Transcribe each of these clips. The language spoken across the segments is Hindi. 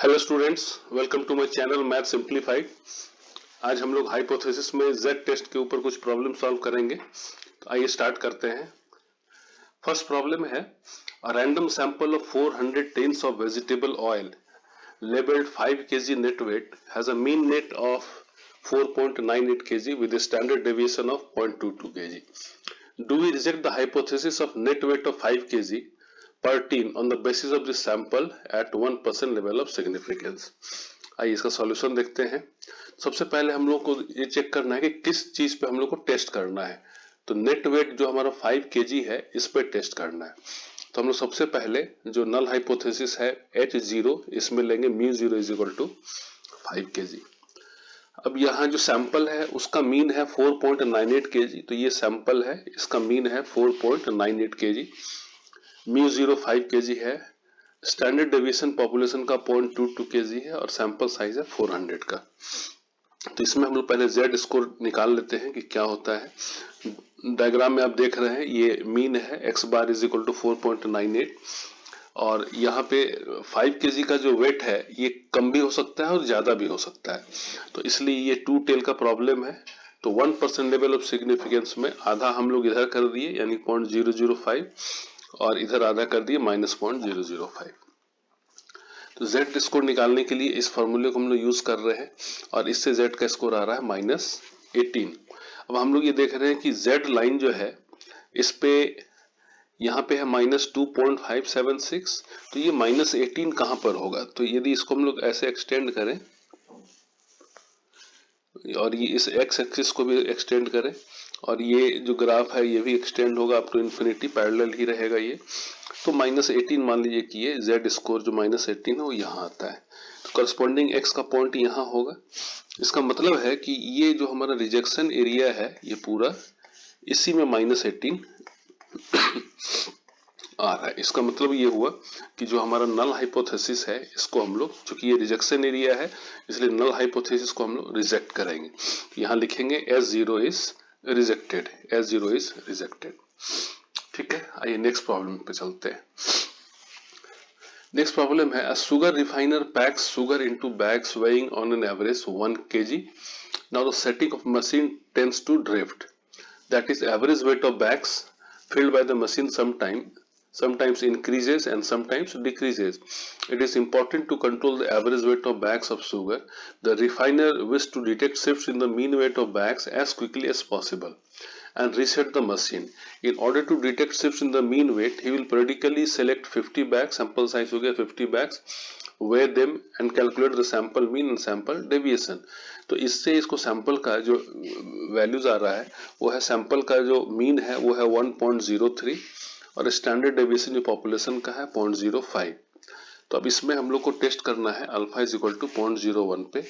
Hello students, welcome to my channel math simplified. आज हम लोग हाइपोथेसिस में जेड टेस्ट के ऊपर कुछ प्रॉब्लम सॉल्व करेंगे। तो आइए स्टार्ट करते हैं। फर्स्ट प्रॉब्लम है a random sample of 400 tins of vegetable oil labeled 5 kg net weight has a mean net of 4.98 kg with a standard deviation of 0.22 kg. Do we reject the hypothesis of net weight of 5 kg per tin on the basis of this sample at 1% level of significance? आइए इसका सॉल्यूशन देखते हैं। सबसे पहले हम लोग को ये चेक करना है कि किस चीज पे हम लोग को टेस्ट करना है। तो नेट वेट जो हमारा 5 kg है इस पे टेस्ट करना है। तो हम लोग सबसे पहले जो नल हाइपोथेसिस है H0, इसमें लेंगे μ0 इज इक्वल टू 5 kg। अब यहाँ जो सैंपल है उसका मीन है 4.98 kg, तो ये सैंपल है, इसका मीन है 4.98 kg। μ0 5 kg है, स्टैंडर्ड डेविएशन पॉपुलेशन का 0.22 kg है और सैंपल साइज है 400 का। तो इसमें हम लोग पहले जेड स्कोर निकाल लेते हैं कि क्या होता है। डायग्राम में आप देख रहे हैं ये मीन है, X bar is equal to 4.98 और यहाँ पे 5 kg का जो वेट है ये कम भी हो सकता है और ज्यादा भी हो सकता है। तो इसलिए ये टू टेल का प्रॉब्लम है। तो 1% लेवल ऑफ सिग्निफिकेंस में आधा हम लोग इधर कर दिए यानी 0.005 और इधर आधा कर दिए -0.005। तो z स्कोर निकालने के लिए इस फॉर्मूले को हम लोग यूज कर रहे हैं और इससे z का स्कोर आ रहा है -18। अब हम लोग ये देख रहे हैं कि z लाइन जो है इस पे यहाँ पे है -2.576, तो ये -18 कहाँ पर होगा। तो यदि इसको हम लोग ऐसे एक्सटेंड करें और ये इस x एक्सिस को भी एक्सटेंड करें और ये जो ग्राफ है ये भी एक्सटेंड होगा अप टू इन्फिनिटी, पैरेलल ही रहेगा ये। तो -18 मान लीजिए कि ये z स्कोर जो -18 है वो यहाँ आता है। तो करस्पॉन्डिंग x का पॉइंट यहाँ होगा। इसका मतलब है कि ये जो हमारा रिजेक्शन एरिया है ये पूरा इसी में -18 आ रहा है। इसका मतलब ये हुआ कि जो हमारा नल हाइपोथेसिस है इसको हम लोग, चूंकि ये रिजेक्शन एरिया है इसलिए नल हाइपोथेसिस को हम लोग रिजेक्ट करेंगे। यहाँ लिखेंगे S0 is rejected, S0 is rejected. ठीक है, आइए नेक्स्ट प्रॉब्लम पे चलते हैं। नेक्स्ट प्रॉब्लम है, a sugar refiner packs sugar into bags weighing on an average 1 kg. Now the setting of machine tends to drift. That is, average weight of bags filled by the machine sometimes increases and sometimes decreases. It is important to control the average weight of bags of sugar. The refiner wishes to detect shifts in the mean weight of bags as quickly as possible and reset the machine. In order to detect shifts in the mean weight, he will periodically select 50 bags, sample size हो गया 50 bags, weigh them and calculate the sample mean and sample deviation. तो इससे इसको सैंपल का जो वैल्यूज आ रहा है वो है, सैंपल का जो मीन है वो है 1.03 और स्टैंडर्ड डेविएशन जो पॉपुलेशन का है 0.05। तो अब इसमें हम लोग को टेस्ट करना है अल्फा इज इक्वल टू 0.01 पे।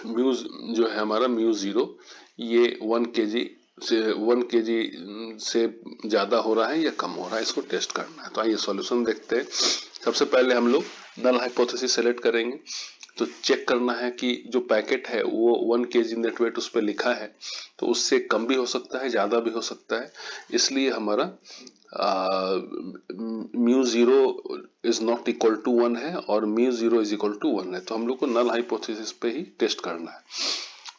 म्यू जो है हमारा μ0 ये 1 kg से ज्यादा हो रहा है या कम हो रहा है, इसको टेस्ट करना है। तो आइए सॉल्यूशन देखते हैं। सबसे पहले हम लोग नल हाइपोथेसिस सेलेक्ट करेंगे। तो चेक करना है कि जो पैकेट है वो 1 kg नेट वेट उस पर लिखा है, तो उससे कम भी हो सकता है ज्यादा भी हो सकता है, इसलिए हमारा μ0 इज नॉट इक्वल टू 1 है और μ0 इज इक्वल टू 1 है। तो हम लोग को नल हाइपोथेसिस पे ही टेस्ट करना है।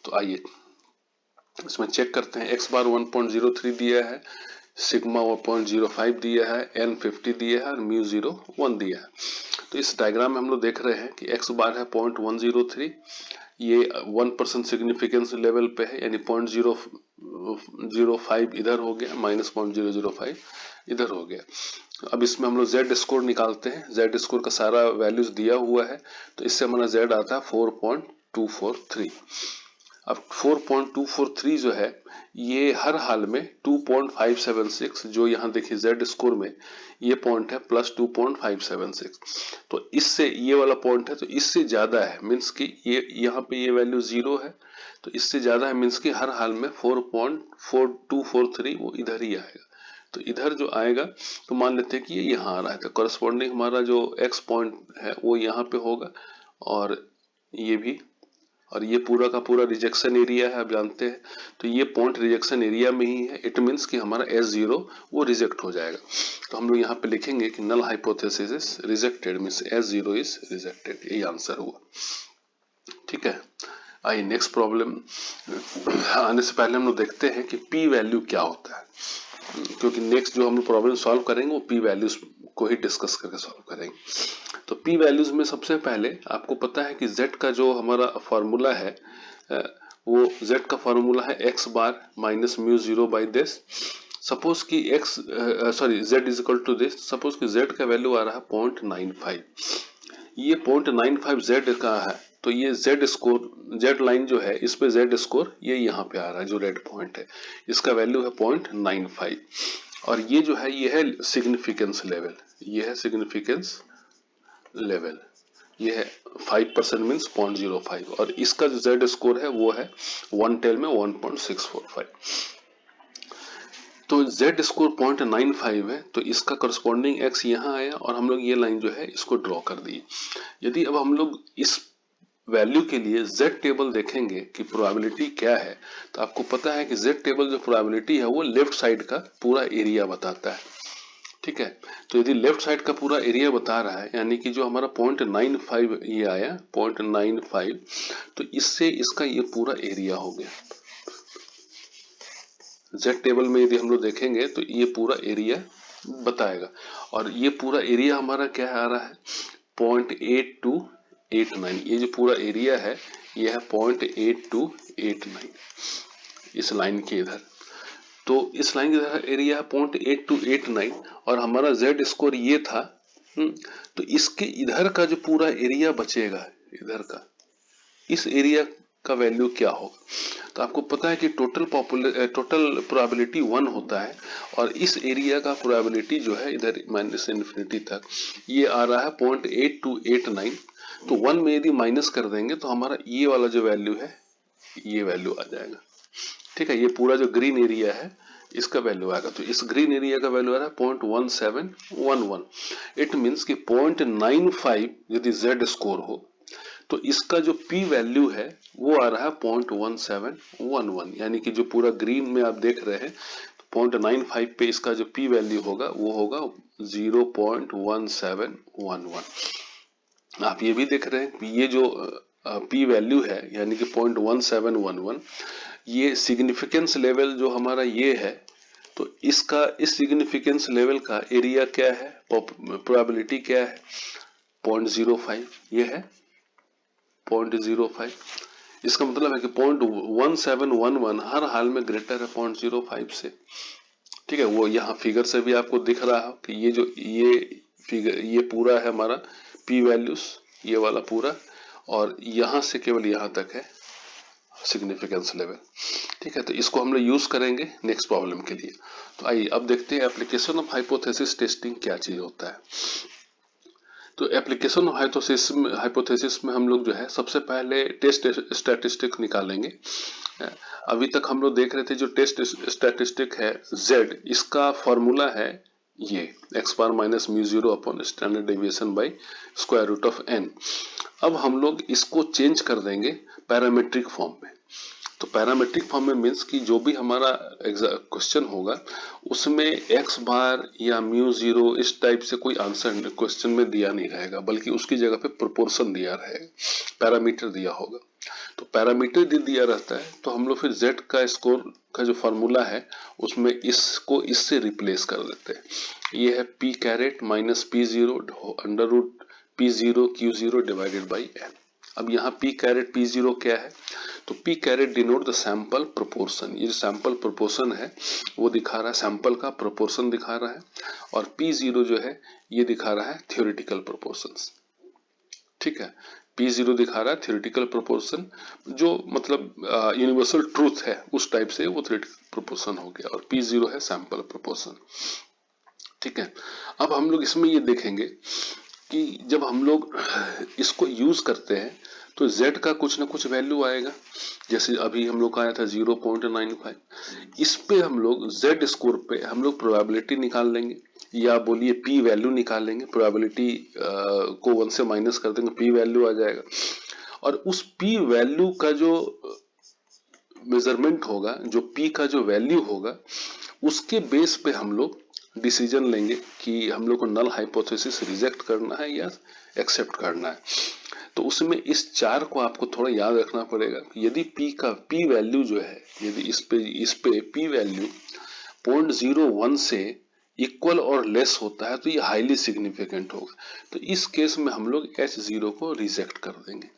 तो आइए इसमें चेक करते हैं। x बार 1.03 दिया है, सिग्मा 1.05 दिया है, n 50 दिया है और μ0 1 दिया है। तो इस डायग्राम में हम लोग देख रहे हैं कि x बार है 0.103, ये 1% सिग्निफिकेंस लेवल पे है यानी 0.005 इधर हो गया, -0.005 इधर हो गया। अब इसमें हम लोग z स्कोर निकालते हैं। z स्कोर का सारा वैल्यूज दिया हुआ है, तो इससे हमारा z आता है 4.243। अब 4.243 जो है ये हर हाल में 2.576, जो यहाँ देखिए z स्कोर में ये पॉइंट है +2.576, तो इससे ये वाला पॉइंट है तो इससे ज्यादा है, मीन्स कि ये यहाँ पे ये वैल्यू 0 है तो इससे ज्यादा है, मीन्स कि हर हाल में 4.4243 वो इधर ही आएगा। तो इधर जो आएगा तो मान लेते हैं कि ये यहाँ आ रहा है, तो करस्पॉन्डिंग हमारा जो x पॉइंट है वो यहाँ पे होगा और ये भी और ये पूरा का पूरा रिजेक्शन एरिया है, आप जानते हैं। तो ये पॉइंट रिजेक्शन एरिया में ही है, इट मीन्स कि हमारा S0 वो रिजेक्ट हो जाएगा। तो हम लोग यहाँ पे लिखेंगे कि null hypothesis is rejected, means S0 is rejected, यही आंसर हुआ। ठीक है, आइए नेक्स्ट प्रॉब्लम आने से पहले हम लोग देखते हैं कि P वैल्यू क्या होता है, क्योंकि नेक्स्ट जो हम लोग प्रॉब्लम सॉल्व करेंगे वो P वैल्यूज को ही डिस्कस करके सॉल्व करेंगे। तो P वैल्यूज में सबसे पहले आपको पता है कि Z का जो हमारा फॉर्मूला है वो Z का फॉर्मूला है x bar minus mu 0 by this. Suppose कि Z is equal to this, suppose कि Z का वैल्यू आ रहा है 0.95, ये 0.95 Z का है, तो ये Z स्कोर, Z लाइन जो है इस पे Z स्कोर ये यहाँ पे आ रहा है, जो रेड पॉइंट है इसका वैल्यू है 0.95, और ये जो है ये है सिग्निफिकेंस लेवल, ये है सिग्निफिकेंस लेवल, ये है 5% मीन्स 0.05, और इसका जो Z स्कोर है वो है 1 टेल में 1.645। तो Z स्कोर 0.95 है, तो इसका करस्पॉन्डिंग X यहाँ आया, और हम लोग ये लाइन जो है इसको ड्रॉ कर दी। यदि अब हम लोग इस वैल्यू के लिए Z टेबल देखेंगे कि प्रोबेबिलिटी क्या है, तो आपको पता है कि Z टेबल जो प्रोबेबिलिटी है वो लेफ्ट साइड का पूरा एरिया बताता है। ठीक है, तो यदि लेफ्ट साइड का पूरा एरिया बता रहा है, यानी कि जो हमारा 0.95 ये आया 0.95, तो इससे इसका ये पूरा एरिया हो गया। Z टेबल में यदि हम लोग देखेंगे तो ये पूरा एरिया बताएगा, और ये पूरा एरिया हमारा क्या आ रहा है 0.8289, ये जो पूरा एरिया है ये है 0.8289 इस लाइन के इधर। तो इस लाइन के इधर एरिया है 0.8289, और हमारा Z स्कोर ये था। तो इसके इधर का जो पूरा एरिया बचेगा, इधर का इस एरिया का वैल्यू क्या होगा, तो आपको पता है कि टोटल प्रोबेबिलिटी 1 होता है, और इस एरिया का प्रोबेबिलिटी जो है इधर माइनस इन्फिनिटी तक ये आ रहा है 0.8289। तो 1 में यदि माइनस कर देंगे तो हमारा ये वाला जो वैल्यू है ये वैल्यू आ जाएगा। ठीक है, ये पूरा जो ग्रीन एरिया है इसका वैल्यू आएगा, तो इस ग्रीन एरिया का वैल्यू आ रहा है 0.1711। इट मीन्स कि 0.95 यदि Z स्कोर हो तो इसका जो P वैल्यू है वो आ रहा है 0.1711, यानी कि जो पूरा ग्रीन में आप देख रहे हैं 0.95 पे इसका जो P वैल्यू होगा वो होगा 0.1711। आप ये भी देख रहे हैं कि ये जो P वैल्यू है यानी कि 0.1711, ये सिग्निफिकेंस लेवल जो हमारा ये है, तो इसका इस सिग्निफिकेंस लेवल का एरिया क्या है, प्रोबेबिलिटी क्या है 0.05, ये है 0.05। इसका मतलब है कि 0.1711 हर हाल में ग्रेटर है 0.05 से। ठीक है, वो यहाँ फिगर से भी आपको दिख रहा है कि ये जो ये फिगर ये पूरा है हमारा P वैल्यूज, ये वाला पूरा, और यहाँ से केवल यहाँ तक है सिग्निफिकेंस लेवल। ठीक है, तो इसको हम लोग यूज करेंगे नेक्स्ट प्रॉब्लम के लिए। तो आइए अब देखते हैं एप्लीकेशन ऑफ हाइपोथेसिस टेस्टिंग क्या चीज होता है। तो एप्लीकेशन ऑफ हाइपोथेसिस में हम लोग जो है सबसे पहले टेस्ट स्टैटिस्टिक निकालेंगे। अभी तक हम लोग देख रहे थे जो टेस्ट स्टैटिस्टिक है Z, इसका फॉर्मूला है ये x bar minus mu 0 upon standard deviation by square root of n। अब हम लोग इसको चेंज कर देंगे पैरामीट्रिक फॉर्म में। तो पैरामीट्रिक फॉर्म में मीन्स कि जो भी हमारा क्वेश्चन होगा उसमें x बार या म्यू 0 इस टाइप से कोई आंसर क्वेश्चन में दिया नहीं रहेगा, बल्कि उसकी जगह पे प्रोपोर्शन दिया रहेगा, पैरामीटर दिया होगा। तो पैरामीटर दिया रहता है, तो हम लोग फिर Z का स्कोर का जो फॉर्मूला है उसमें इसको इससे रिप्लेस कर देते हैं। ये है P caret minus P0 under root P0 Q0 divided by n। अब यहाँ P कैरेट P0 क्या है, तो P caret denote the sample proportion, ये जो सैंपल प्रोपोर्शन है वो दिखा रहा है, सैंपल का प्रोपोर्शन दिखा रहा है, और P0 जो है ये दिखा रहा है थ्योरेटिकल प्रोपोर्शंस। ठीक है, P0 दिखा रहा है थ्योरेटिकल प्रोपोर्शन, जो मतलब यूनिवर्सल ट्रूथ है उस टाइप से वो थ्योरेटिकल प्रोपोर्शन हो गया, और P0 है सैंपल प्रोपोर्शन। ठीक है, अब हम लोग इसमें ये देखेंगे कि जब हम लोग इसको यूज करते हैं तो Z का कुछ ना कुछ वैल्यू आएगा, जैसे अभी हम लोग का आया था 0.95। इस पे हम लोग Z स्कोर पे हम लोग प्रोबेबिलिटी निकाल लेंगे, या बोलिए P वैल्यू निकाल लेंगे, प्रोबेबिलिटी को 1 से माइनस कर देंगे P वैल्यू आ जाएगा। और उस p वैल्यू का जो मेजरमेंट होगा, जो p का जो वैल्यू होगा, उसके बेस पे हम लोग डिसीजन लेंगे कि हम लोग को नल हाइपोथेसिस रिजेक्ट करना है या एक्सेप्ट करना है। तो उसमें इस 4 को आपको थोड़ा याद रखना पड़ेगा। यदि p का p वैल्यू जो है, यदि इस पे p वैल्यू 0.01 से इक्वल और लेस होता है तो ये हाईली सिग्निफिकेंट होगा। तो इस केस में हम लोग H0 को रिजेक्ट कर देंगे।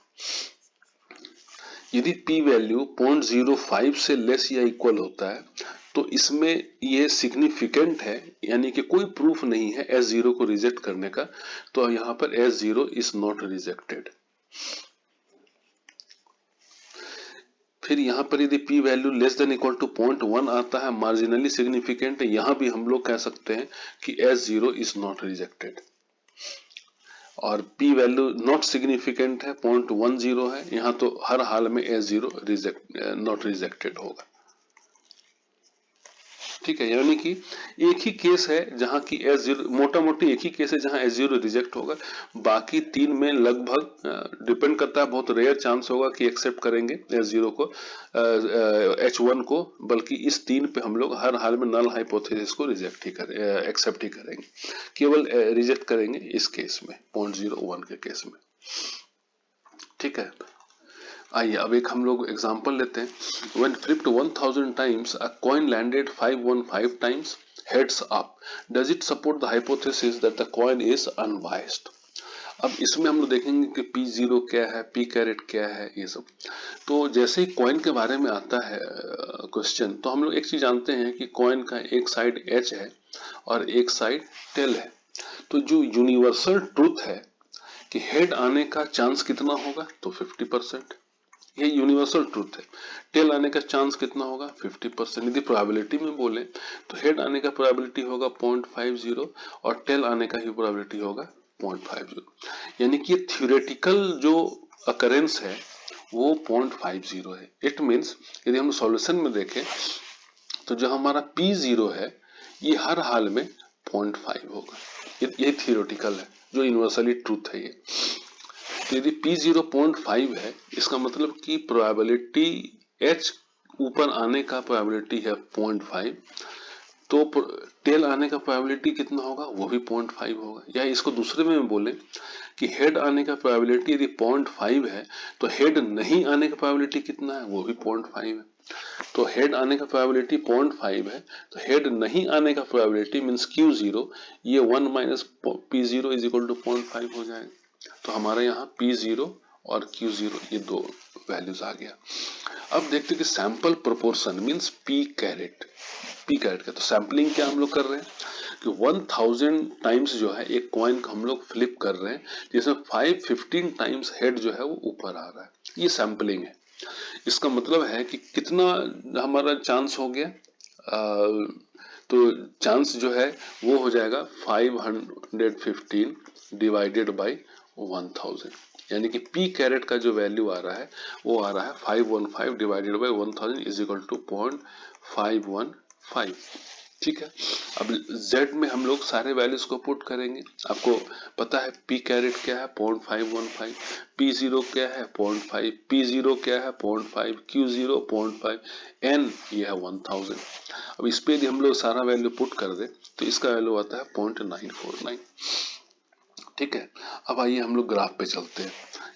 यदि p वैल्यू 0.05 से लेस या इक्वल होता है तो इसमें ये सिग्निफिकेंट है, यानी कि कोई प्रूफ नहीं है S0 को रिजेक्ट करने का, तो यहाँ पर S0 इज नॉट रिजेक्टेड। फिर यहाँ पर यदि p value less than equal to 0.1 आता है, मार्जिनली सिग्निफिकेंट है, यहाँ भी हम लोग कह सकते हैं कि S0 इज नॉट रिजेक्टेड। और p वैल्यू नॉट सिग्निफिकेंट है, 0.10 है, यहाँ तो हर हाल में S0 नॉट रिजेक्टेड होगा। ठीक है, यानी कि एक ही केस है जहां की S0, मोटा मोटी एक ही केस है जहां S0 रिजेक्ट होगा। बाकी 3 में लगभग डिपेंड करता है, बहुत रेयर चांस होगा कि एक्सेप्ट करेंगे S0 को, H1 को, बल्कि इस 3 पे हम लोग हर हाल में नल हाइपोथेसिस को रिजेक्ट ही एक्सेप्ट ही करेंगे, केवल रिजेक्ट करेंगे इस केस में, 0.01 के केस में। ठीक है, आइए अब एक हम लोग एग्जांपल लेते हैं। When flipped 1000 times, a coin landed 515 times heads up. Does it support the hypothesis that the coin is unbiased? अब इसमें हम लोग देखेंगे कि P0 क्या है, P कैरेट क्या है, ये सब। तो जैसे ही कॉइन के बारे में आता है क्वेश्चन, तो हम लोग एक चीज जानते हैं कि कॉइन का एक साइड H है और एक साइड टेल है। तो जो यूनिवर्सल ट्रूथ है कि हेड आने का चांस कितना होगा, तो 50%, ये यूनिवर्सल ट्रूथ है। टेल आने का चांस कितना होगा, 50%। यदि प्रोबेबिलिटी में बोले तो हेड आने का प्रोबेबिलिटी होगा 0.50 और टेल आने का ही प्रोबेबिलिटी होगा 0.50। यानी कि थ्योरेटिकल जो अकरेंस है वो 0.50 है। इट मीन्स यदि हम सॉल्यूशन में देखें तो जो हमारा P0 है ये हर हाल में 0.5 होगा। ये थ्योरेटिकल है, जो यूनिवर्सली ट्रूथ है ये। तो यदि P0 0.5 है, इसका मतलब कि प्रोबेबिलिटी H ऊपर आने का प्रोबेबिलिटी है 0.5, तो टेल आने का प्रोबेबिलिटी कितना होगा, वो भी 0.5 होगा। या इसको दूसरे में बोले कि हेड आने का प्रोबेबिलिटी यदि 0.5 है तो हेड नहीं आने का प्रोबेबिलिटी कितना है, वो भी 0.5 है। तो हेड आने का प्रोबेबिलिटी 0.5 है, तो हेड नहीं आने का प्रोबेबिलिटी मींस Q0, ये 1 minus P0 is equal to 0.5 हो जाएगा। तो हमारे यहाँ P0 और Q0 ये दो वैल्यूज आ गया। अब देखते हैं कि sample proportion means P caret का। तो सैंपलिंग क्या हम लोग कर रहे हैं कि 1000 टाइम्स जो है एक कॉइन को हम लोग फ्लिप कर रहे हैं, जिसमें 515 टाइम्स हेड जो है वो ऊपर आ रहा है। ये सैंपलिंग है। इसका मतलब है कि कितना हमारा चांस हो गया, तो चांस जो है वो हो जाएगा 515 डिवाइडेड बाई 1000, यानी कि P कैरेट का जो वैल्यू आ रहा है वो आ रहा है 515 divided by 1000 is equal to 0.515। ठीक है, अब Z में हम लोग सारे वैल्यूज को पुट करेंगे। आपको पता है P कैरेट क्या है 0.515, P0 क्या है 0.5, P0 क्या है 0.5, Q0 0.5, N ये है 1000। अब इस पे यदि हम लोग सारा वैल्यू पुट कर दे तो इसका वैल्यू आता है 0.949। ठीक है, अब आइए हम लोग ग्राफ पे चलते हैं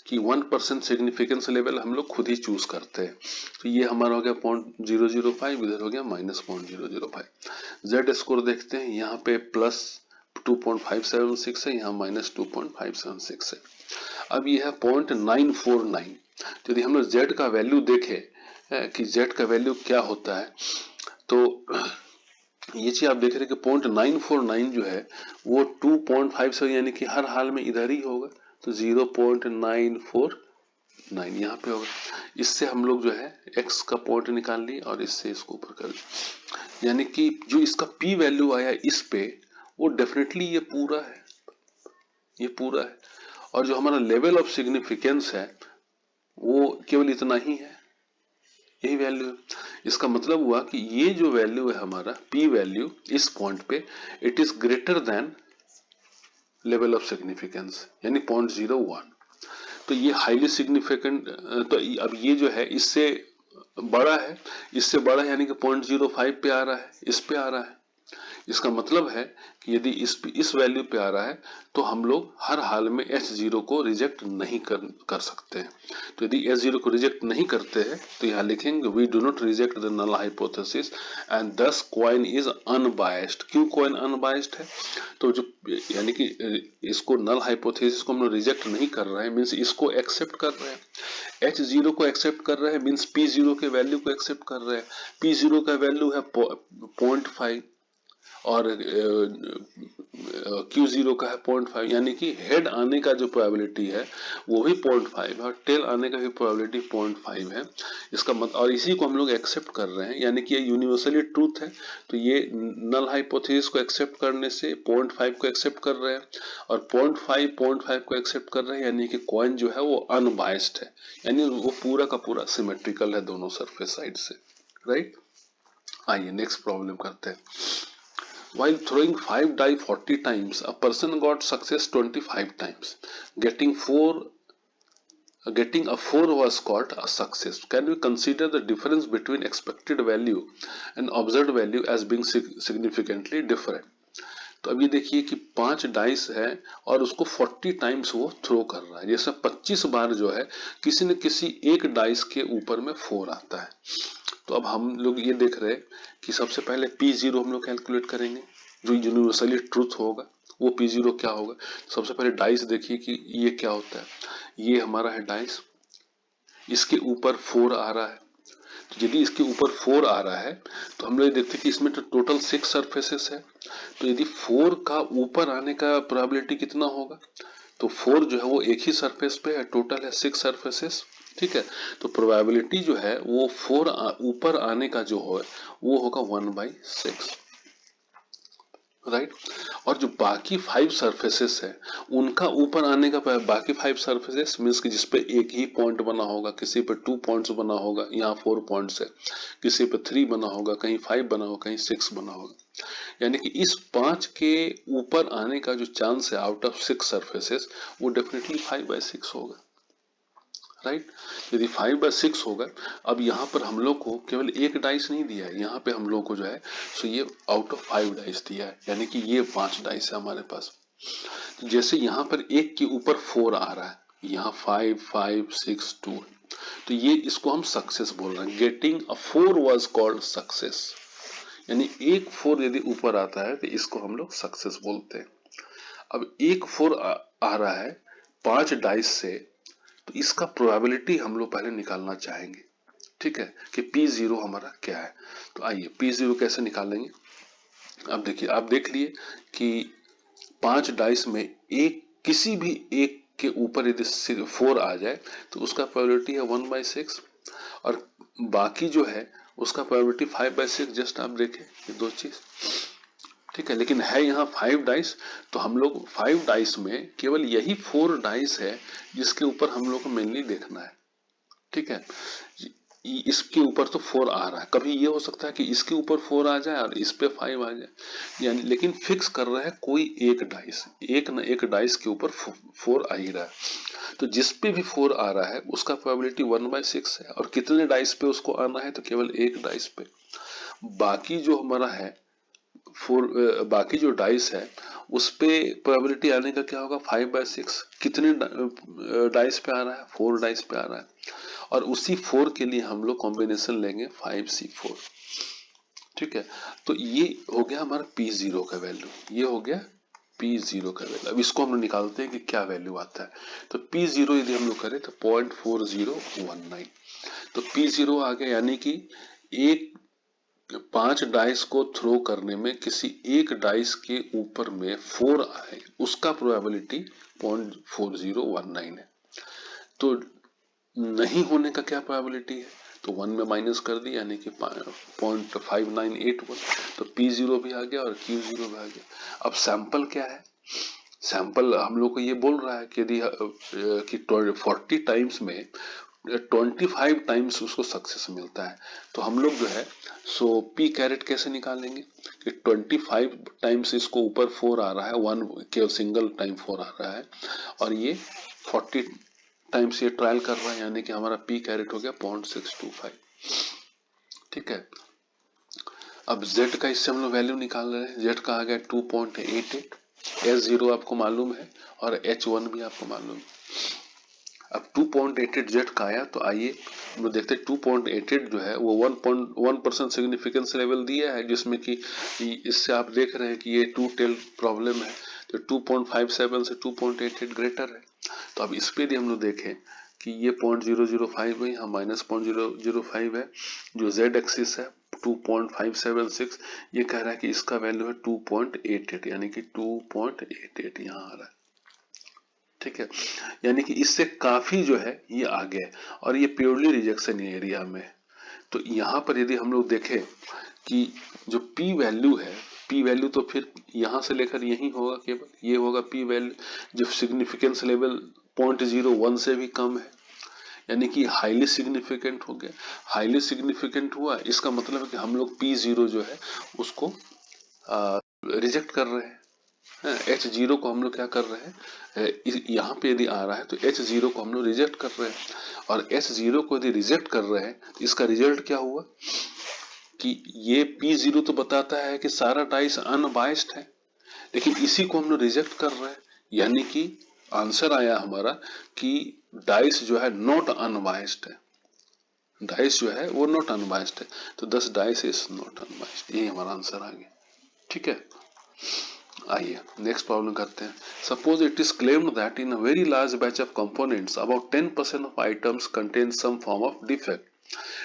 कि 1% सिग्निफिकेंस लेवल हम लोग खुद ही चूज करते हैं। तो ये हमारा हो गया 0.005, इधर हो गया -0.005। जेड स्कोर देखते हैं, यहाँ पे प्लस 2.576 है, यहाँ -2.576 है। अब ये है 0.949। तो यदि हम लोग जेड का वैल्यू देखें कि जेड का वैल्यू क्या होता है, तो ये चीज आप देख रहे हैं कि 0.949 जो है वो 2.5 से, यानी कि हर हाल में इधर ही होगा। तो 0.949 यहाँ पे होगा। इससे हम लोग जो है x का पॉइंट निकाल लिए और इससे इसको ऊपर कर दिया, यानी कि जो इसका p वैल्यू आया इस पे वो डेफिनेटली ये पूरा है, ये पूरा है। और जो हमारा लेवल ऑफ सिग्निफिकेंस है वो केवल इतना ही है, यही वैल्यू है। इसका मतलब हुआ कि ये जो वैल्यू है हमारा p वैल्यू इस पॉइंट पे it is greater than level of significance, यानी 0.01। तो ये हाईली सिग्निफिकेंट, तो अब ये जो है इससे बड़ा है, इससे बड़ा यानी कि 0.05 पे आ रहा है, इस पे आ रहा है। इसका मतलब है कि यदि इस वैल्यू पे आ रहा है तो हम लोग हर हाल में H0 को रिजेक्ट नहीं कर सकते हैं। तो यदि H0 को रिजेक्ट नहीं करते हैं तो यहाँ लिखेंगे we do not reject the null hypothesis and this coin is unbiased. क्यों कॉइन अनबायस्ड है? तो जो यानी कि इसको नल हाइपोथेसिस को हम लोग रिजेक्ट नहीं कर रहे हैं, मीन्स इसको एक्सेप्ट कर रहे हैं। H0 को एक्सेप्ट कर रहे हैं मीन्स P0 के वैल्यू को एक्सेप्ट कर रहे हैं। P0 का वैल्यू है 0.5 और Q0 का है 0.5, यानी कि हेड आने का जो प्रोबेबिलिटी है वो भी 0.5 है और टेल आने का भी प्रोबेबिलिटी 0.5 है। इसका मतलब, और इसी को हम लोग एक्सेप्ट कर रहे हैं, यानी कि ये यूनिवर्सली ट्रूथ है। तो ये नल हाइपोथेसिस को एक्सेप्ट करने से 0.5 को एक्सेप्ट कर रहे हैं और 0.5 को एक्सेप्ट कर रहे हैं, यानी कि कॉइन जो है वो अनबायस्ड है, यानी वो पूरा का पूरा सिमेट्रिकल है दोनों सरफेस साइड से, राइट। आइए नेक्स्ट प्रॉब्लम करते हैं। While throwing 5 die 40 times, a person got success 25 times. Getting a 4 was called a success. Can we consider the difference between expected value and observed value as being significantly different? तो अब ये देखिए कि 5 डाइस है और उसको 40 टाइम्स वो थ्रो कर रहा है, जैसे 25 बार जो है किसी न किसी एक डाइस के ऊपर में 4 आता है। तो अब हम लोग ये देख रहे हैं कि सबसे पहले P0 हम लोग कैलकुलेट करेंगे, जो यूनिवर्सली ट्रूथ होगा वो P0 क्या होगा। सबसे पहले डाइस देखिए कि ये क्या होता है, ये हमारा है डाइस, इसके ऊपर 4 आ रहा है। तो यदि इसके ऊपर 4 आ रहा है तो हम लोग देखते हैं कि इसमें तो टोटल 6 सरफेसेस है। तो यदि 4 का ऊपर आने का प्रोबेबिलिटी कितना होगा, तो 4 जो है वो एक ही सरफेस पे है, टोटल है 6 सरफेसेस, ठीक है। तो प्रोबेबिलिटी जो है वो 4 ऊपर आने का जो है वो होगा 1/6, राइट। और जो बाकी 5 सरफेसेस है उनका ऊपर आने का, बाकी 5 सरफेसेस मीन्स कि जिसपे एक ही पॉइंट बना होगा, किसी पे 2 पॉइंट्स बना होगा, यहाँ 4 पॉइंट्स है, किसी पे 3 बना होगा, कहीं 5 बना होगा, कहीं 6 बना होगा, यानी कि इस 5 के ऊपर आने का जो चांस है आउट ऑफ 6 सरफेसेस वो डेफिनेटली 5/6 होगा, राइट। यदि 5/6 होगा, अब यहाँ पर हम लोग को केवल एक डाइस नहीं दिया है, यहाँ पे हम लोग को जो है सो ये आउट ऑफ 5 डाइस दिया है, यानी कि ये 5 डाइस है हमारे पास। तो जैसे यहाँ पर एक के ऊपर 4 आ रहा है, यहाँ 5 5 6 2, तो ये इसको हम सक्सेस बोल रहे हैं। Getting a 4 was called success, यानी एक 4 यदि ऊपर आता है तो इसको हम लोग सक्सेस बोलते हैं। अब एक 4 आ रहा है 5 डाइस से, तो इसका प्रोबेबिलिटी हम लोग पहले निकालना चाहेंगे, ठीक है, कि P0 हमारा क्या है। तो आइए P0 कैसे निकालेंगे। अब देखिए, आप देख लिए कि 5 डाइस में एक किसी भी एक के ऊपर यदि 4 आ जाए तो उसका प्रोबेबिलिटी है 1/6 और बाकी जो है उसका प्रोबेबिलिटी 5/6। जस्ट आप देखें ये दो चीज, ठीक है। लेकिन है यहाँ 5 डाइस, तो हम लोग 5 डाइस में केवल यही 4 डाइस है जिसके ऊपर हम लोग को मेनली देखना है, ठीक है। इसके ऊपर तो 4 आ रहा है, कभी ये हो सकता है कि इसके ऊपर 4 आ जाए और इस पे 5 आ जाए, यानी लेकिन फिक्स कर रहा है कोई एक डाइस, एक न एक डाइस के ऊपर 4 आ ही रहा है। तो जिस पे भी 4 आ रहा है उसका प्रोबेबिलिटी 1/6 है, और कितने डाइस पे उसको आना है तो केवल एक डाइस पे। बाकी जो हमारा है 4, बाकी जो डाइस है उस पे प्रोबेबिलिटी आने का क्या होगा 5/6। कितने डाइस पे आ रहा है, 4 डाइस पे आ रहा है, और उसी 4 के लिए हम लोग कॉम्बिनेशन लेंगे 5C4, ठीक है। तो ये हो गया हमारा P0 का वैल्यू, ये हो गया P0 का वैल्यू। अब इसको हम लोग निकालते हैं कि क्या वैल्यू आता है। तो P0 यदि हम लोग करें तो 0.4019, तो P0 आ गया, यानी कि एक 5 डाइस को थ्रो करने में किसी एक डाइस के ऊपर में 4 आए उसका प्रोबेबिलिटी 0.4019 है। तो नहीं होने का क्या प्रोबेबिलिटी है, तो 1 में माइनस कर दी, यानी कि 0.5981। तो P0 भी आ गया और Q0 भी आ गया। अब सैंपल क्या है, सैंपल हम लोग को ये बोल रहा है कि यदि कि 40 टाइम्स में 25 टाइम्स उसको सक्सेस मिलता है, तो हम लोग जो है सो P कैरेट कैसे निकालेंगे कि 25 टाइम्स इसको ऊपर 4 आ रहा है, 1 केवल सिंगल टाइम 4 आ रहा है, और ये 40 टाइम्स ये ट्रायल कर रहा है, यानी कि हमारा पी कैरेट हो गया 0.625। ठीक है, अब z का इससे हम लोग वैल्यू निकाल रहे हैं। z का आ गया 2.88, S0 आपको मालूम है और H1 भी आपको मालूम है। अब 2.88 z का आया, तो आइए हम लोग देखते हैं 2.88 जो है वो 1.1% सिग्निफिकेंस लेवल दिया है, जिसमें कि इससे आप देख रहे हैं कि ये 2 टेल प्रॉब्लम है, तो 2.57 से 2.88 ग्रेटर है। तो अब इस पे यदि हम लोग देखें कि ये 0.005 है, यहाँ -0.005 है, जो z एक्सिस है 2.576, ये कह रहा है कि इसका वैल्यू है 2.88, यानी कि 2.88 यहाँ आ रहा है। ठीक है, यानी कि इससे काफी जो है ये आगे है, और ये प्योरली रिजेक्शन एरिया में। तो यहाँ पर यदि हम लोग देखें कि जो p वैल्यू है, p वैल्यू तो फिर यहाँ से लेकर यही होगा, केवल ये होगा p वैल्यू, जब सिग्निफिकेंस लेवल 0.01 से भी कम है, यानी कि हाईली सिग्निफिकेंट हो गया। हाईली सिग्निफिकेंट हुआ, इसका मतलब है कि हम लोग p0 जो है उसको रिजेक्ट कर रहे हैं। H0 को हम लोग क्या कर रहे हैं, यहाँ पे यदि आ रहा है तो H0 को हम लोग रिजेक्ट कर रहे हैं, और H0 को यदि रिजेक्ट कर रहे हैं तो इसका रिजल्ट क्या हुआ कि ये P0 तो बताता है कि सारा डाइस अनबाइस्ड है, लेकिन इसी को हम लोग रिजेक्ट कर रहे हैं, यानी कि आंसर आया हमारा कि डाइस जो है नॉट अनबाइस्ड है, डाइस जो है वो नॉट अनबाइस्ड है, तो 10 डाइस इज नॉट अनबाइस्ड, ये हमारा आंसर आ गया। ठीक है, आइए नेक्स्ट प्रॉब्लम करते हैं। Suppose it is claimed that in a very large batch of components about 10% of items contain some form of defect.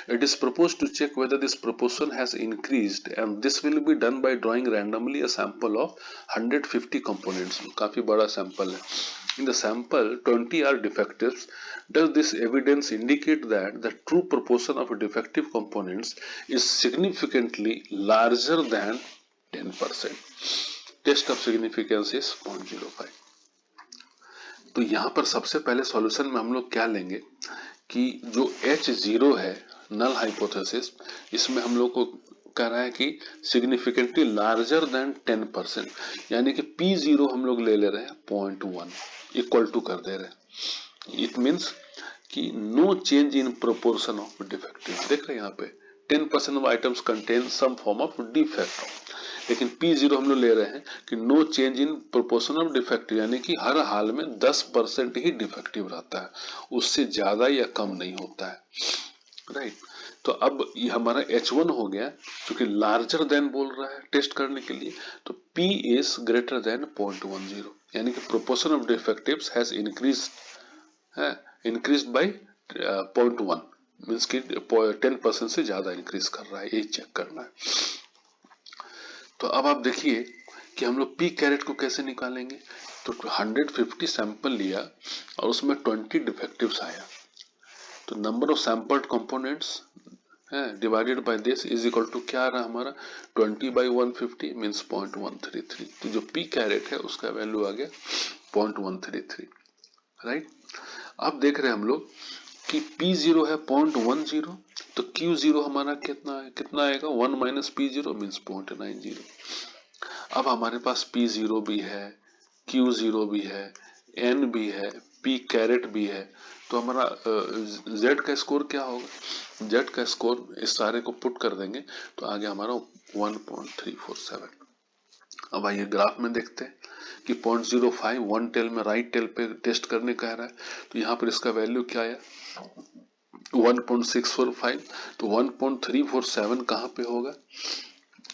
It is proposed to check whether this proportion has increased, and this will be done by drawing randomly a sample of 150 components. काफी बड़ा sample है. In the sample, 20 are defectives. Does this evidence indicate that the true proportion of defective components is significantly larger than 10%? Test of significance is 0.05. तो यहाँ पर सबसे पहले सॉल्यूशन में हम लोग क्या लेंगे कि जो H0 है नल हाइपोथेसिस, इसमें हम लोग को कह रहा है कि सिग्निफिकेंटली लार्जर देन 10%, यानी कि P0 हम लोग ले रहे हैं 0.1 इक्वल टू कर दे रहे हैं। इट मीन्स कि no change in proportion of defective. देख रहे हैं यहाँ पे 10% of items contain some form of defect, लेकिन P0 हम लोग ले रहे हैं कि no change in proportion of defective, यानी कि हर हाल में 10% ही डिफेक्टिव रहता है, उससे ज्यादा या कम नहीं होता है। राइट, तो अब ये हमारा H1 हो गया, क्योंकि लार्जर देन बोल रहा है टेस्ट करने के लिए, तो P इज ग्रेटर देन 0.10, यानी कि proportion of डिफेक्टिव्स has increased by 0.1, means कि 10% से ज्यादा इंक्रीज कर रहा है, यही चेक करना है। तो अब आप देखिए कि हम लोग पी कैरेट को कैसे निकालेंगे। तो 150 सैंपल लिया और उसमें 20 डिफेक्टिव्स आया, तो नंबर ऑफ सैंपल्ड कंपोनेंट्स है divided by this is equal to क्या आ रहा है हमारा 20 बाई 150 मीन्स 0.133। तो जो पी कैरेट है उसका वैल्यू आ गया 0.133। राइट, अब देख रहे हैं हम लोग कि P0 है 0.10, तो Q0 हमारा कितना आएगा 1 माइनस P0 मीन्स 0.90। अब हमारे पास P0 भी है, Q0 भी है, N भी है, P कैरेट भी है, तो हमारा Z का स्कोर क्या होगा, Z का स्कोर इस सारे को पुट कर देंगे तो आ गया हमारा 1.347। अब आइए ग्राफ में देखते हैं कि 0.05 वन टेल में राइट टेल पे टेस्ट करने कह रहा है, तो यहाँ पर इसका वैल्यू क्या आया 1.645, तो 1.347 कहाँ पे होगा,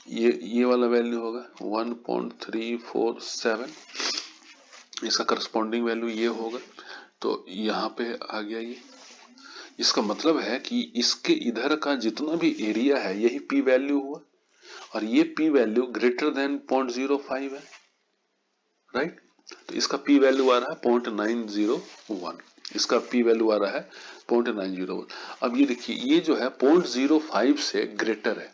ये वाला वैल्यू होगा 1.347, इसका करस्पॉन्डिंग वैल्यू ये होगा, तो यहाँ पे आ गया ये। इसका मतलब है कि इसके इधर का जितना भी एरिया है यही पी वैल्यू हुआ, और ये पी वैल्यू ग्रेटर देन 0.05 है। राइट, तो इसका पी वैल्यू आ रहा है 0.901, इसका पी वैल्यू आ रहा है 0.901। अब ये देखिए ये जो है 0.05 से ग्रेटर है,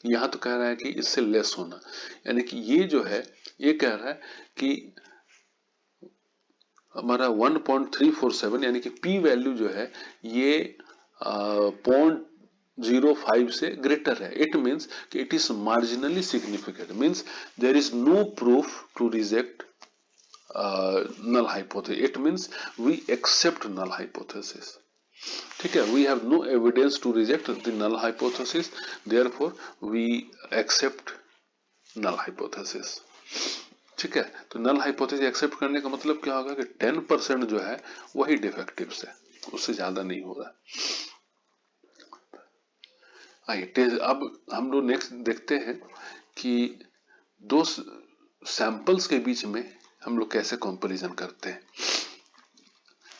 यहाँ तो कह रहा है कि इससे लेस होना, यानी कि ये जो है ये कह रहा है कि हमारा 1.347 यानी कि पी वैल्यू जो है ये 0.05 से ग्रेटर है। इट मीन्स कि it is marginally significant, means there is no proof to reject null hypothesis. It means we accept null hypothesis. ठीक है, we have no evidence to reject the null hypothesis, therefore we accept null hypothesis. ठीक है, तो null hypothesis accept करने का मतलब क्या होगा कि 10% जो है वही डिफेक्टिव है, उससे ज्यादा नहीं होगा। आइए अब हम लोग नेक्स्ट देखते हैं कि दो सैंपल्स के बीच में हम लोग कैसे कंपैरिजन करते हैं।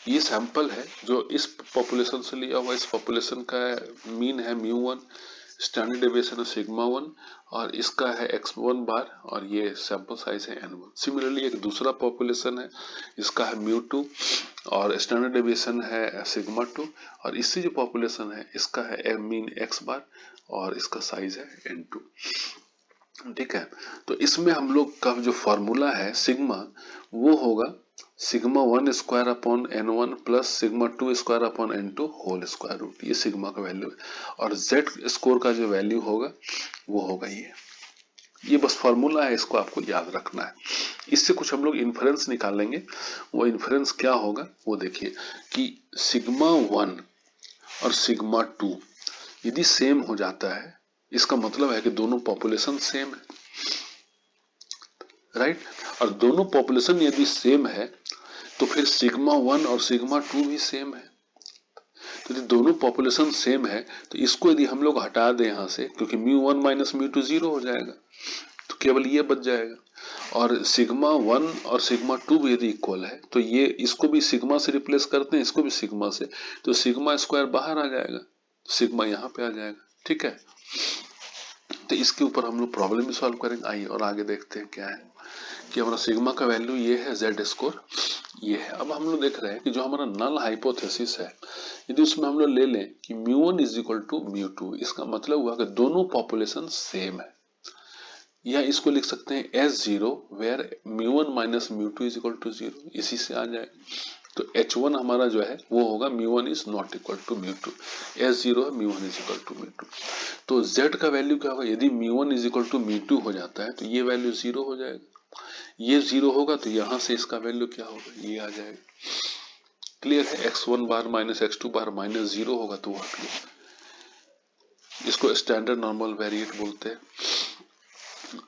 ये सैंपल है जो इस पॉपुलेशन से लिया हुआ, इस पॉपुलेशन का मीन है μ1, स्टैंडर्ड डेविएशन है σ1 और इसका है x1 बार और ये सैंपल साइज है n1। सिमिलरली एक दूसरा पॉपुलेशन है, इसका है μ2 और स्टैंडर्ड डेविएशन है σ2 और इससे जो पॉपुलेशन है इसका है मीन x बार और इसका साइज है n2। ठीक है, तो इसमें हम लोग का जो फॉर्मूला है सिग्मा वो होगा σ1 square upon n1 plus σ2 square upon n2 whole square root, ये सिग्मा का वैल्यू है और z स्कोर का जो वैल्यू होगा वो होगा ये बस फॉर्मूला है, इसको आपको याद रखना है। इससे कुछ हम लोग इन्फरेंस निकालेंगे, वो इन्फरेंस क्या होगा वो देखिए कि σ1 और σ2 यदि सेम हो जाता है इसका मतलब है कि दोनों पॉपुलेशन सेम है, राइट। और दोनों पॉपुलेशन यदि सेम है तो फिर σ1 और σ2 भी सेम है। तो यदि दोनों पॉपुलेशन सेम है तो इसको यदि हम लोग हटा दें यहाँ से, क्योंकि μ1 माइनस μ2 0 हो जाएगा, तो केवल ये बच जाएगा। और σ1 और σ2 भी यदि इक्वल है तो ये इसको भी सिग्मा से रिप्लेस करते हैं, इसको भी सिग्मा से, तो सिग्मा स्क्वायर बाहर आ जाएगा, सिग्मा यहाँ पे आ जाएगा। ठीक है, तो इसके ऊपर हम लोग प्रॉब्लम भी सॉल्व करेंगे। आइए और आगे देखते हैं क्या है कि हमारा सिग्मा का वैल्यू ये है, z स्कोर ये है। अब हम लोग देख रहे हैं कि जो हमारा नल हाइपोथेसिस है यदि उसमें हम लोग ले लें कि μ1 इज इक्वल टू μ2, इसका मतलब हुआ कि दोनों पॉपुलेशन सेम है, या इसको लिख सकते हैं S0 where μ1 minus μ2 is equal to 0, इसी से आ जाएगा। तो H1 हमारा जो है वो होगा μ1 is not equal to μ2, S0 है μ1 इज इक्वल टू μ2। तो Z का वैल्यू क्या होगा, यदि μ1 इज इक्वल टू μ2 हो जाता है तो ये वैल्यू 0 हो जाएगा, ये 0 होगा तो यहां से इसका वैल्यू क्या होगा, ये आ जाएगा। क्लियर है, x1 बार माइनस x2 बार माइनस 0 होगा तो हट गया, इसको स्टैंडर्ड नॉर्मल वेरिएट बोलते हैं।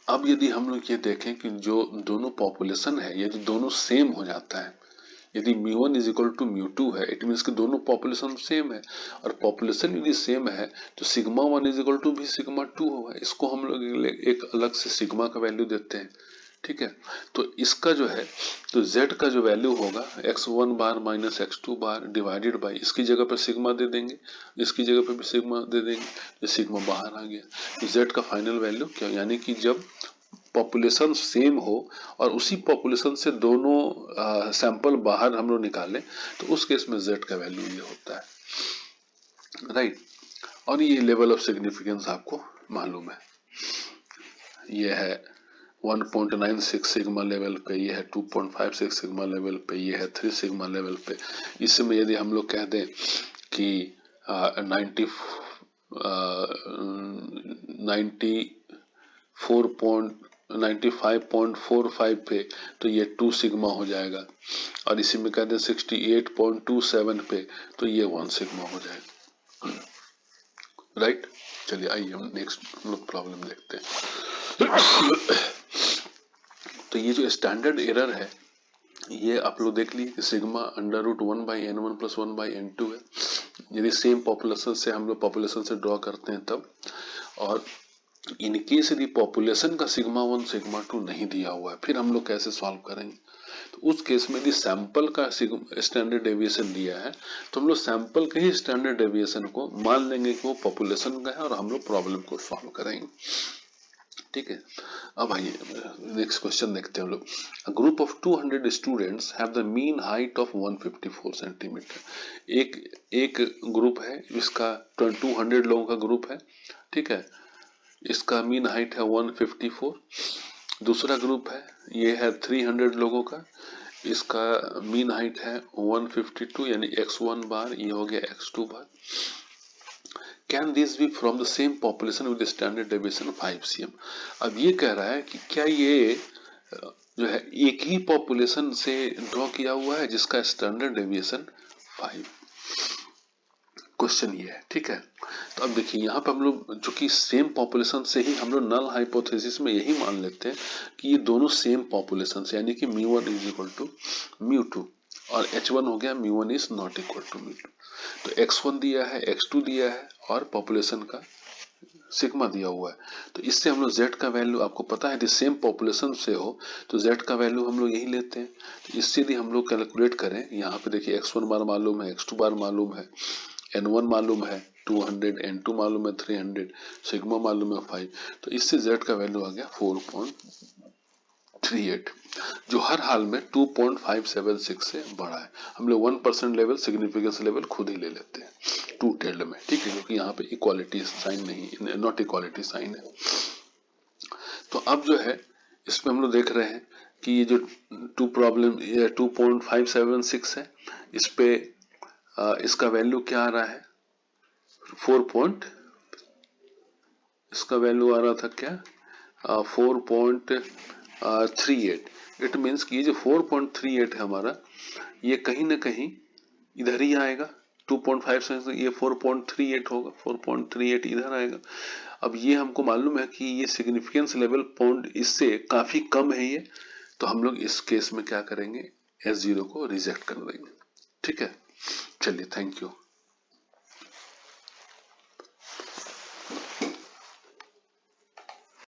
अब यदि हम लोग ये देखें कि जो दोनों पॉपुलेशन है यदि दोनों सेम हो जाता है, यदि μ1 इज इक्वल टू μ2 है, इट मीन्स कि दोनों पॉपुलेशन सेम है, और पॉपुलेशन यदि सेम है तो σ1 इज इक्वल टू भी σ2 होगा। इसको हम लोग एक अलग से सिग्मा का वैल्यू देते हैं। ठीक है, तो इसका जो है तो z का जो वैल्यू होगा x1 bar minus x2 bar divided by, इसकी जगह पर सिग्मा दे देंगे, इसकी जगह पर भी सिग्मा दे देंगे, तो सिग्मा बाहर आ गया। तो z का फाइनल वैल्यू क्या, यानी कि जब पॉपुलेशन सेम हो और उसी पॉपुलेशन से दोनों सैंपल बाहर हम लोग निकालें तो उस केस में z का वैल्यू ये होता है, राइट। और ये लेवल ऑफ सिग्निफिकेंस आपको मालूम है, ये है 1.96 सिग्मा लेवल पे, ये है 2.56 सिग्मा लेवल पे, ये है 3 सिग्मा लेवल पे। इसमें यदि हम लोग कह दें कि 95.45 पे तो ये 2 सिग्मा हो जाएगा, और इसी में कह दें 68.27 पे तो ये 1 सिग्मा हो जाएगा, राइट। चलिए आइए हम नेक्स्ट प्रॉब्लम देखते हैं। तो ये जो स्टैंडर्ड एरर है ये आप लोग देख लिए कि sigma under root 1 by n1 plus 1 by n2 है, यदि सेम पॉपुलेशन से हम लोग पॉपुलेशन से ड्रॉ करते हैं तब। और इनकेस यदि पॉपुलेशन का σ1 σ2 नहीं दिया हुआ है फिर हम लोग कैसे सॉल्व करेंगे, तो उस केस में यदि सैंपल का स्टैंडर्ड डेविएशन दिया है तो हम लोग सैंपल के ही स्टैंडर्ड डेविएशन को मान लेंगे कि वो पॉपुलेशन का है और हम लोग प्रॉब्लम को सॉल्व करेंगे। ठीक है, अब आइए नेक्स्ट क्वेश्चन देखते हैं हम लोग। A group of 200 students have the mean height of 154 centimetre. एक ग्रुप है इसका 200 लोगों का ग्रुप है, ठीक है, इसका मीन हाइट है 154। दूसरा ग्रुप है ये है 300 लोगों का, इसका मीन हाइट है 152 यानी x1 बार, ये हो गया x2 bar. Can this be from the same population with standard deviation 5 cm। अब ये कह रहा है कि क्या ये जो है एक ही पॉपुलेशन से ड्रॉ किया हुआ है जिसका स्टैंडर्ड डेविएशन 5। क्वेश्चन ये है, ठीक है। तो अब देखिए यहाँ पे हम लोग जो कि सेम पॉपुलेशन से ही हम लोग नल हाइपोथेसिस में यही मान लेते हैं कि ये दोनों सेम पॉपुलेशन से, यानी कि μ1 इज इक्वल टू μ2 और h1 हो गया μ1 इज नॉट इक्वल टू μ2। तो x1 दिया है, x2 दिया है और पॉपुलेशन का सिग्मा दिया हुआ है। तो इससे हम लोग z का वैल्यू, आपको पता है यदि सेम पॉपुलेशन से हो तो z का वैल्यू हम लोग यही लेते हैं। तो इससे यदि हम लोग कैलकुलेट करें, यहाँ पे देखिए x1 बार मालूम है, x2 बार मालूम है, n1 मालूम है 200, n2 मालूम है 300, सिग्मा मालूम है 5। तो इससे z का वैल्यू आ गया 4.38, जो हर हाल में 2.576 से बड़ा है। हम लोग 1% लेवल सिग्निफिकेंस लेवल खुद ही ले लेते हैं टू टेल्ड में, ठीक है, क्योंकि यहाँ पे इक्वालिटी साइन नहीं, नॉट इक्वालिटी साइन है। तो अब जो है इसमें हम लोग देख रहे हैं कि ये जो 2.576 है, इस पे इसका वैल्यू क्या आ रहा है, इसका वैल्यू आ रहा था क्या 4.38। इट मीन्स कि ये जो 4.38 है हमारा, ये कहीं ना कहीं इधर ही आएगा। 2.5 से ये 4.38 होगा, 4.38 इधर आएगा। अब ये हमको मालूम है कि ये सिग्निफिकेंस लेवल पॉइंट इससे काफी कम है ये, तो हम लोग इस केस में क्या करेंगे, S0 को रिजेक्ट कर देंगे, ठीक है। चलिए, थैंक यू।